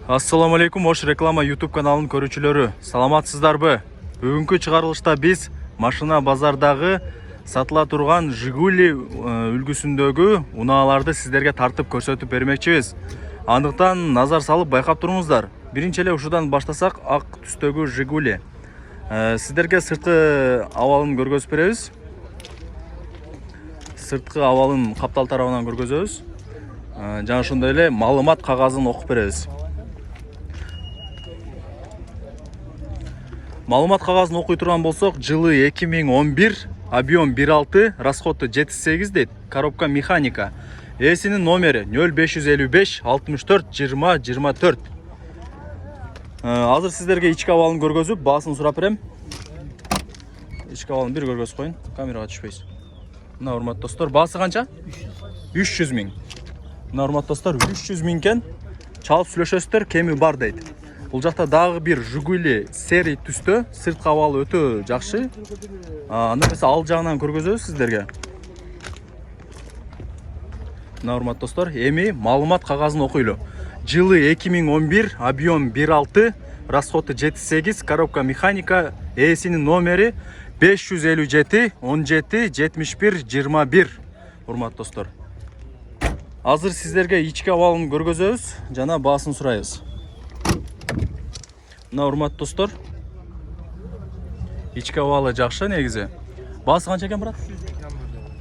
Assalamu alaikum, Ош реклама YouTube каналының көрүүчүлөрү. Саламатсыздарбы? Бүгүнкү чыгарылышта биз машина базардагы сатыла турган Жигули үлгүсүндөгү унааларды сиздерге тартып көрсөтүп бермекчибиз. Андыктан назар салып байкап туруңуздар. Биринчи эле ушудан баштасак, ак түстөгү Жигули. Сиздерге сырткы абалын көргөзүп беребиз. Сырткы абалын каптал тарабынан көргөзөбүз. Жана ошондой эле маалымат кагазын окуп беребиз. Маалымат кагазын окуй турган болсок, жылы 2011, объем 1.6, расходу 7.8 дейт. Коробка механика. Эсинин номери 0555 64 20 24. Азыр сиздерге ички абалын көргөзүп, баасын сурап берем. Ички абалын бир көргөзүп коюн, камерага түшпөйсүз. Мына урматтуу достор, баасы канча? 300 миң. Мына урматтуу достор, 300 миң экен. Чалып сүйлөшөсүздөр, кеми бар дейт. Бул жакта дагы бир Жигули сери түстө, сырткы абалы өтө жакшы. Анда эмесе ал жагынан көргөзөбүз сиздерге. Мына урматтуу достор, эми маалымат кагазын окуйлу. Жылы 2011, объем 1.6, расходу 7.8, коробка механика, эсинин номери 557 17 71 21. Урматтуу достор. Азыр сиздерге ички абалын көргөзөбүз, жана баасын сурайбыз. Мына урматтуу достор, ички абалы жакшы негизи. Баасы канча экен, брат?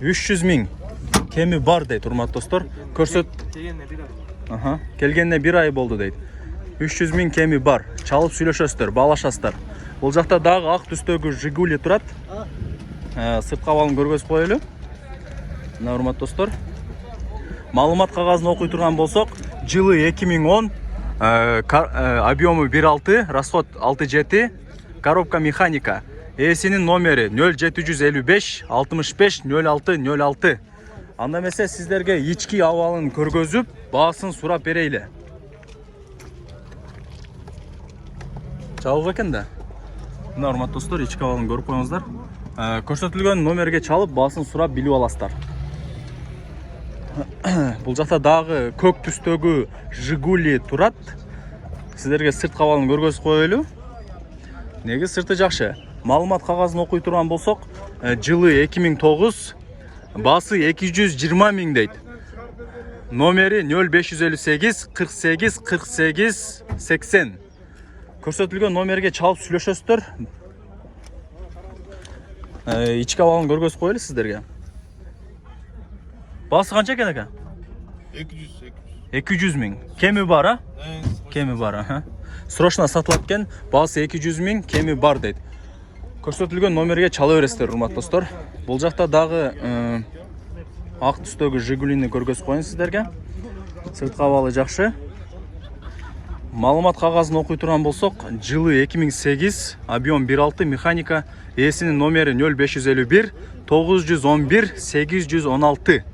300 миң. Кеми бар дейт, урматтуу достор. Көрсөт. Келгенине 1 ай болду дейт. 300 миң кеми бар. Чалып сүйлөшөсүздөр, баалашасыздар. Бул жакта дагы ак түстөгү Жигули турат. Сырткы абалын көргөзүп коелу. Мына урматтуу достор. Маалымат кагазын окуй турган болсок, жылы 2010, объему 1.6, расход 6.7, коробка механика. Эсинин номери 0755 65 06 06. Анда эмесе сиздерге ички абалын көргөзүп, баасын сурап берейли. Чалып экен да. Мына урматтуу достор, ички абалын көрүп коюңуздар. Көрсөтүлгөн номерге чалып, баасын сурап билип аласыздар. Бул жакта дагы көк түстөгү Жигули турат. Сиздерге сырткы абалын көргөзүп коелу. Неги сырты жакшы. Маалымат кагазын окуй турган болсок, жылы 2009, баасы 220 миң дейт. Номери 0558 48 48 80. Көрсөтүлгөн номерге чалып сүйлөшөсүздөр. Ички абалын көргөзүп коелу сиздерге. Баасы канча экен экен? 200 миң. Кеми бар, а? Кеми бар, Срочно сатылат экен, баасы 200 миң, кеми бар дейт. Көрсөтүлгөн номерге чала бересиздер, урматтуу достор. Бул жакта дагы ак түстөгү Жигулини көргөзүп коюн сиздерге. Сырткы абалы жакшы. Маалымат кагазын окуй турган болсок, жылы 2008, объем 1.6, механика, эсинин номери 0551 911 816.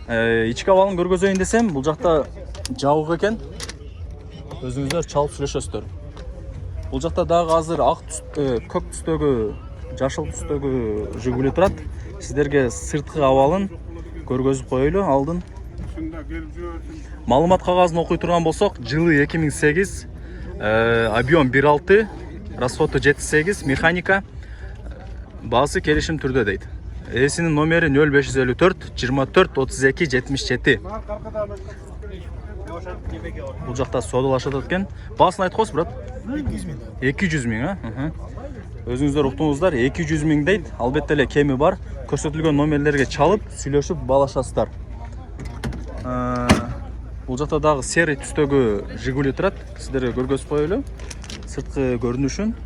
Ички абалын көргөзөйүн десем, бул жакта жабык экен. Өзүңүздөр чалып сүйлөшөсүздөр. Бул жакта дагы азыр ак көк түстөгү, жашыл түстөгү Жигули турат. Сиздерге сырткы абалын көргөзүп коелу алдын. Маалымат кагазын окуй турган болсок, жылы 2008, объем 1.6, расходу 7.8, механика, баасы келишим түрдө дейт. Эсинин номери 0554 24 32 77. Бул жакта содалашат экен. Баасын айтып коесуз, брат? 200 миң, Өзүңүздөр уктуңуздар, 200 миң дейт. Албетте эле кеми бар. Көрсөтүлгөн номерлерге чалып, сүйлөшүп баалашасыздар. Бул жакта дагы сери түстөгү Жигули турат. Сиздерге көргөзүп коелу. Сырткы көрүнүшүн.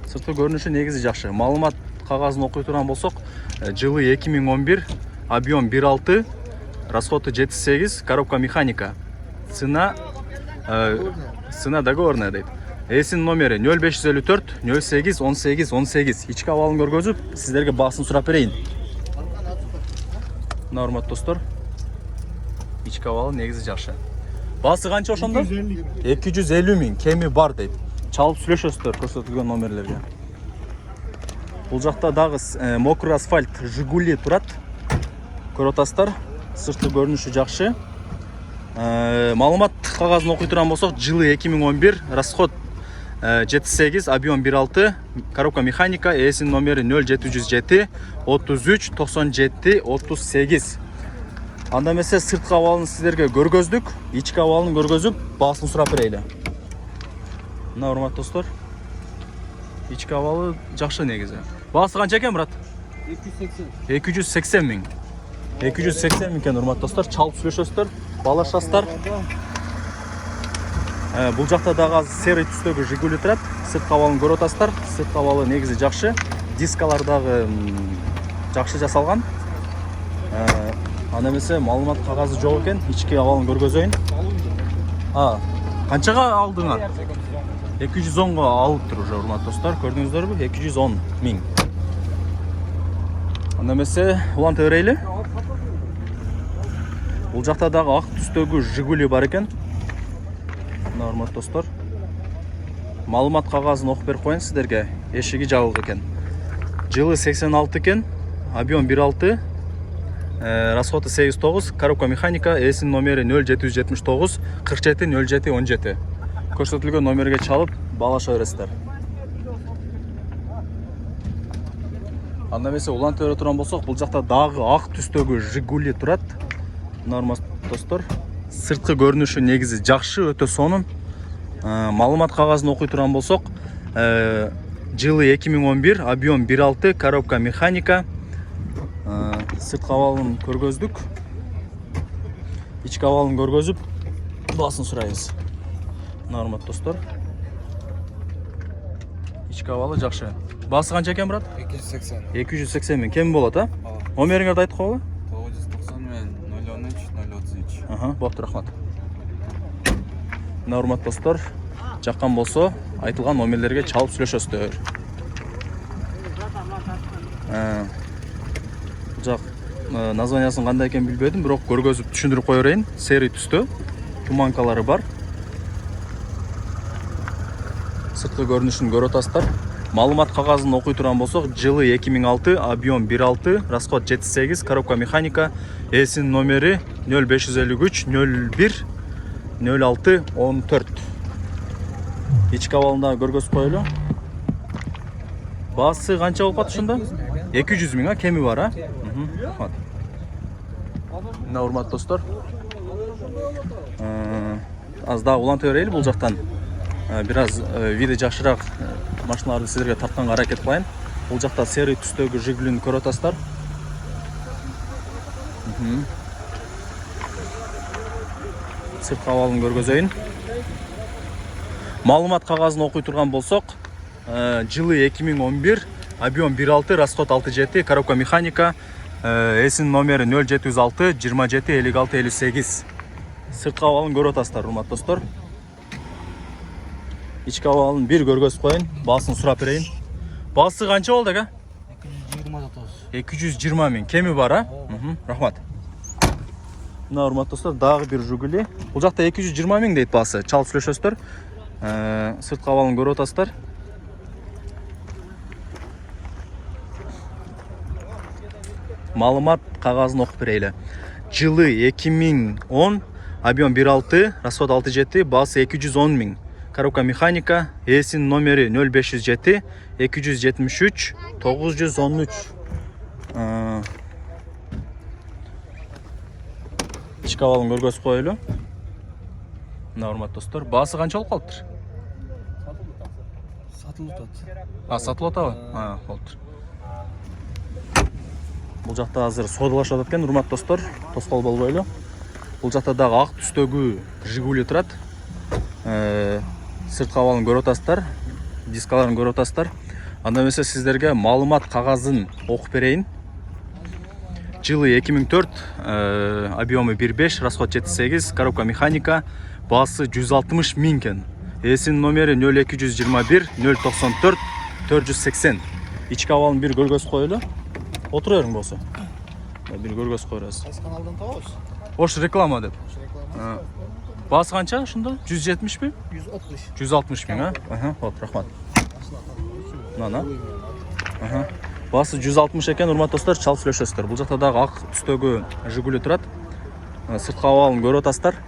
Сырткы көрүнүшү негизи жакшы. Маалымат кагазын окуй турган болсок, жылы 2011, объем 1.6, расходу 7.8, коробка механика. Цена договорная дейт. Эсинин номери 0554 08 18 18. Ички абалын көргөзүп, сиздерге баасын сурап берейин. Мына урматтуу достор, ички абалы негизи жакшы. Баасы канча ошондо? 250 миң, кеми бар дейт. Чалып сүйлөшөсүздөр көрсөтүлгөн номерлерге. Бул жакта дагы мокрый асфальт Жигули турат. Көрүп атасыздар, сырткы көрүнүшү жакшы. Маалымат кагазын окуй турган болсок, жылы 2011, расход 78, объем 1.6, коробка механика, эсин номери 0707 33 97 38. Анда эмесе сырткы абалын сиздерге көргөздүк, ички абалын көргөзүп, баасын сурап берели. Мына урматтуу достор, ички абалы жакшы негизи. Баасы канча экен, брат? 280 миң. 280 миң экен, урматтуу достор. Чалып сүйлөшөсүздөр, баалашасыздар. Бул жакта дагы серый түстөгү Жигули турат. Сырткы абалын көрүп атасыздар. Сырткы абалы негизи жакшы. Дискалар дагы жакшы жасалган. Анда эмесе маалымат кагазы жок экен, ички абалын көргөзөйүн. Канчага алдыңар? 210го алыптыр уже, урматтуу достор. Көрдүңүздөрбү? 210 миң. Анда эмесе уланта берели. Бул жакта дагы ак түстөгү Жигули бар экен. Мына урматтуу достор. Маалымат кагазын окуп берип коеюн сиздерге. Эшиги жабык экен. Жылы 86 экен, объем 1.6, расходу 8.9, коробка механика, эсин номери 0779 47 07 17. Көрсөтүлгөн номерге чалып, баалаша бересиздер. Анда эмесе уланта бере турган болсок, бул жакта дагы ак түстөгү Жигули турат. Нормас достор. Сырткы көрүнүшү негизи жакшы, өтө сонун. Маалымат кагазын окуй турган болсок, жылы 2011, объем 1.6, коробка механика. Сырткы абалын көргөздүк. Ички абалын көргөзүп, баасын сурайбыз. Нормат достор. Ички абалы жакшы. Баасы канча экен, брат? 280. 280 миң. Кем болот, а? Номериңерди айтып койгула? 990 мен 013 033. Болуптур, рахмат. Нормат достор, жаккан болсо, айтылган номерлерге чалып сүйлөшөсүздөр. Жак названиясын кандай экенин билбедим, бирок көргөзүп түшүндүрүп кое берейин. Серый түстө, туманкалары бар. Сырткы көрүнүшүн көрүп атасыздар. Маалымат кагазын окуй турган болсок, жылы 2006, объем 1.6, расход 78, коробка механика, эсин номери 0553 01 06 14. Ички абалында көргөзүп коелу. Баасы канча болуп атат ушунда? 200 миң, кеми бар, а? Рахмат. Мына урматтуу достор. Аз да уланта берели бул жактан. Бир аз видео жакшыраак машиналарды сиздерге тартканга аракет кылайын. Бул жакта серый түстөгү Жигулини көрүп атасыздар. Сырткы абалын көргөзөйүн. Маалымат кагазын окуй турган болсок, жылы 2011, объем 1.6, расход 67, коробка механика, эсин номери 0706 27 56 58. Сырткы абалын көрүп атасыздар, урматтуу достор. Ички абалын бир көргөзүп коеюн, баасын сурап берейин. Баасы канча болду эке? 220 миң. Кеми бар, а? Рахмат. Мына урматтуу достор, дагы бир Жигули. Бул жакта 220 миң дейт баасы. Чалып сүйлөшөсүздөр. Сырткы абалын көрүп атасыздар. Маалымат кагазын окуп берели. Жылы 2010, объем 1.6, расход 67, баасы 210 миң. Коробка механика, эсин номери 0507 273 913. Ички абалын көргөзүп коелу. Мына урматтуу достор, баасы канча болуп калыптыр? Сатылып атат. Сатылып атабы? Болуптур. Бул жакта азыр соодалашып атат экен, урматтуу достор, тоскоол болбойлу. Бул жакта дагы ак түстөгү Жигули турат. Сырткы абалын көрүп атасыздар, дискаларын көрүп атасыздар. Анда эмесе сиздерге маалымат кагазын окуп берейин. Жылы 2004, объемы 1.5, расход 78, коробка механика, баасы 160 миң экен. Эсин номери 0221 094 480. Ички абалын бир көргөзүп коелу. Отура бериң болсо. Бир көргөзүп коебуз. Кайсы каналдан табабыз? Ош реклама деп. Баасы канча ушунда? 170 ми? 160. 160 миң, Болуп, рахмат. Мына. Баасы 160 экен, урматтуу достор, чалып сүйлөшөсүздөр. Бул жакта дагы ак түстөгү Жигули турат. Сырткы абалын көрүп атасыздар.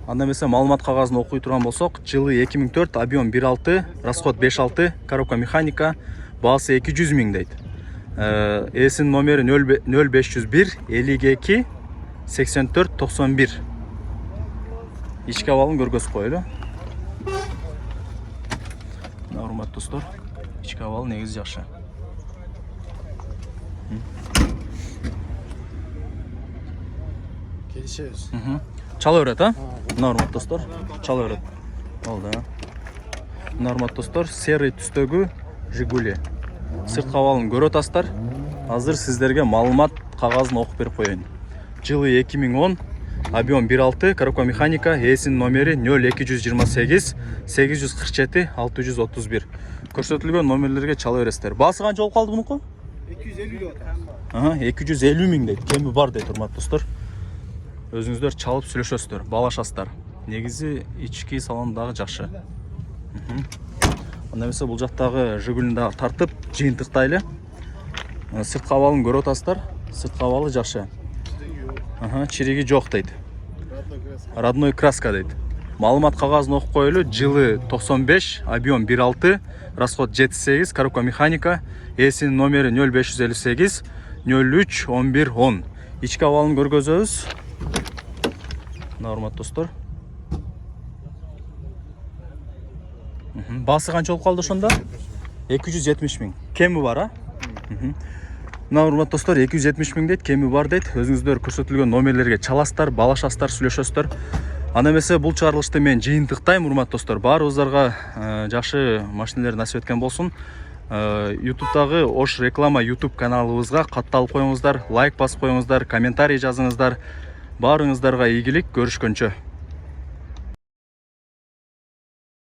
Анда эмесе маалымат кагазын окуй турган болсок, жылы 2004, объем 1.6, расход 5.6, коробка механика, баасы 200 миң дейт. Эсинин номери 0501 52 84 91. Ички абалын көргөзүп коелу. Урматтуу достор, ички абалы негизи жакшы. Келишебиз. Чала берет, а? Урматтуу достор, чала берет. Болду. Урматтуу достор, серый түстөгү Жигули. Сырткы абалын көрүп атасыздар. Азыр сиздерге маалымат кагазын окуп берип коеюн. Жылы 2010, объем 1.6, коробка механика, эсинин номери 0228 847 631. Көрсөтүлгөн номерлерге чала бересиздер. Баасы канча болуп калды мунуку? 250 деп атат. 250 миң дейт. Кеми бар дейт, урматтуу достор. Өзүңүздөр чалып сүйлөшөсүздөр, баалашасыздар. Негизи ички салон дагы жакшы. Анда эмесе бул жактагы Жигулин дагы тартып, жыйынтыктайлы. Сырткы абалын көрүп атасыздар. Сырткы абалы жакшы. Чириги жок дейт. Родной краска дейт. Маалымат кагазын окуп коелу. Жылы 95, объем 1.6, расход 7.8, коробка механика, эсинин номери 0558 03 11 10. Ички абалын көргөзөбүз. Урматтуу достор. Баасы канча болуп калды ошондо? 270 миң. Кеми бар, а? Урматтуу достор, 270 миң дейт, кеми бар дейт. Өзүңүздөр көрсөтүлгөн номерлерге чаласыздар, баалашасыздар, сүйлөшөсүздөр. Анда эмесе бул чыгарылышты мен жыйынтыктайм, урматтуу достор. Баарыбыздарга жакшы машиналар насип эткен болсун. YouTube'дагы Ош реклама YouTube каналыбызга катталып коюңуздар, лайк басып коюңуздар, комментарий жазыңыздар. Баарыңыздарга ийгилик, көрүшкөнчө.